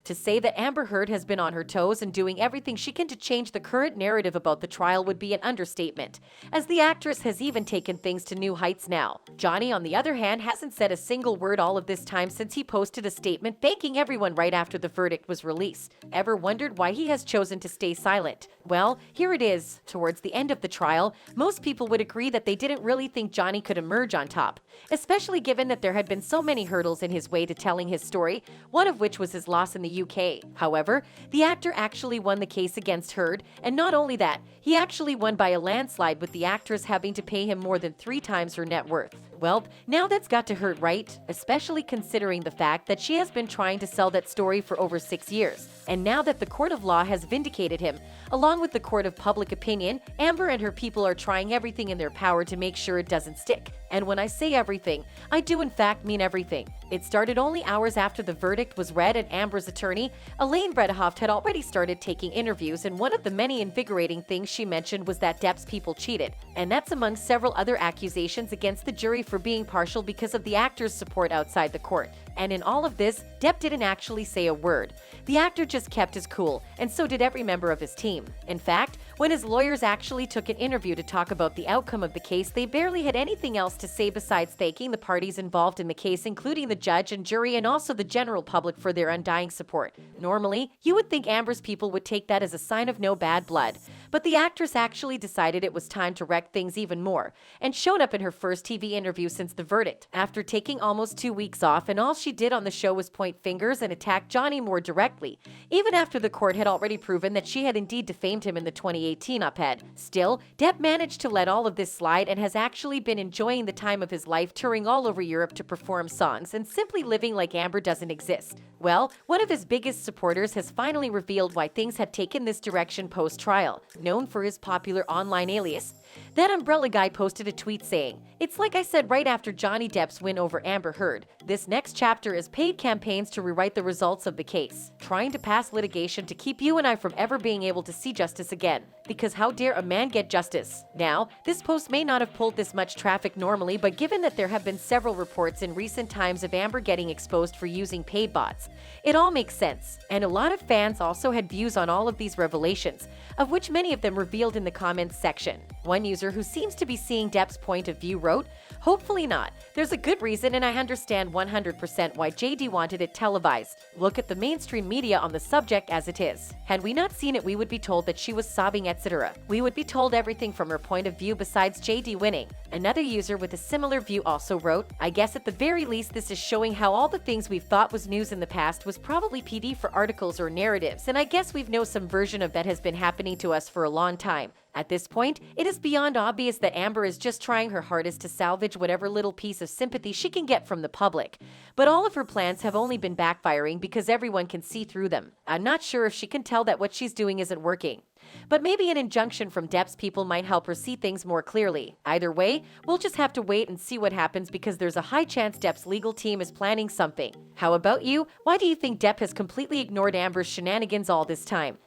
To say that Amber Heard has been on her toes and doing everything she can to change the current narrative about the trial would be an understatement, as the actress has even taken things to new heights now. Johnny, on the other hand, hasn't said a single word all of this time since he posted a statement thanking everyone right after the verdict was released. Ever wondered why he has chosen to stay silent? Well, here it is. Towards the end of the trial, most people would agree that they didn't really think Johnny could emerge on top, especially given that there had been so many hurdles in his way to telling his story, one of which was his loss in the UK. However, the actor actually won the case against Heard, and not only that, he actually won by a landslide, with the actress having to pay him more than 3 times her net worth. Well, now that's got to hurt, right? Especially considering the fact that she has been trying to sell that story for over 6 years. And now that the court of law has vindicated him, along with the court of public opinion, Amber and her people are trying everything in their power to make sure it doesn't stick. And when I say everything, I do in fact mean everything. It started only hours after the verdict was read, and Amber's attorney, Elaine Bredehoft, had already started taking interviews, and one of the many invigorating things she mentioned was that Depp's people cheated. And that's among several other accusations against the jury for being partial because of the actor's support outside the court. And in all of this, Depp didn't actually say a word. The actor just kept his cool, and so did every member of his team. In fact, when his lawyers actually took an interview to talk about the outcome of the case, they barely had anything else to say besides thanking the parties involved in the case, including the judge and jury and also the general public, for their undying support. Normally, you would think Amber's people would take that as a sign of no bad blood, but the actress actually decided it was time to wreck things even more, and showed up in her first TV interview since the verdict. After taking almost 2 weeks off, and all she did on the show was point fingers and attack Johnny more directly, even after the court had already proven that she had indeed defamed him in the 2018 op-ed. Still, Depp managed to let all of this slide and has actually been enjoying the time of his life, touring all over Europe to perform songs and simply living like Amber doesn't exist. Well, one of his biggest supporters has finally revealed why things had taken this direction post-trial. Known for his popular online alias, that umbrella guy posted a tweet saying, "It's like I said right after Johnny Depp's win over Amber Heard. This next chapter is paid campaigns to rewrite the results of the case, trying to pass litigation to keep you and I from ever being able to see justice again. Because how dare a man get justice?" Now, this post may not have pulled this much traffic normally, but given that there have been several reports in recent times of Amber getting exposed for using paid bots, it all makes sense. And a lot of fans also had views on all of these revelations, of which many of them revealed in the comments section. One user who seems to be seeing Depp's point of view wrote, "Hopefully not. There's a good reason, and I understand 100% why JD wanted it televised. Look at the mainstream media on the subject as it is. Had we not seen it, we would be told that she was sobbing, etc. We would be told everything from her point of view besides JD winning." Another user with a similar view also wrote, "I guess at the very least this is showing how all the things we've thought was news in the past was probably PD for articles or narratives, and I guess we've know some version of that has been happening to us for a long time. At this point, it is beyond obvious that Amber is just trying her hardest to salvage whatever little piece of sympathy she can get from the public. But all of her plans have only been backfiring because everyone can see through them. I'm not sure if she can tell that what she's doing isn't working. But maybe an injunction from Depp's people might help her see things more clearly. Either way, we'll just have to wait and see what happens, because there's a high chance Depp's legal team is planning something. How about you? Why do you think Depp has completely ignored Amber's shenanigans all this time?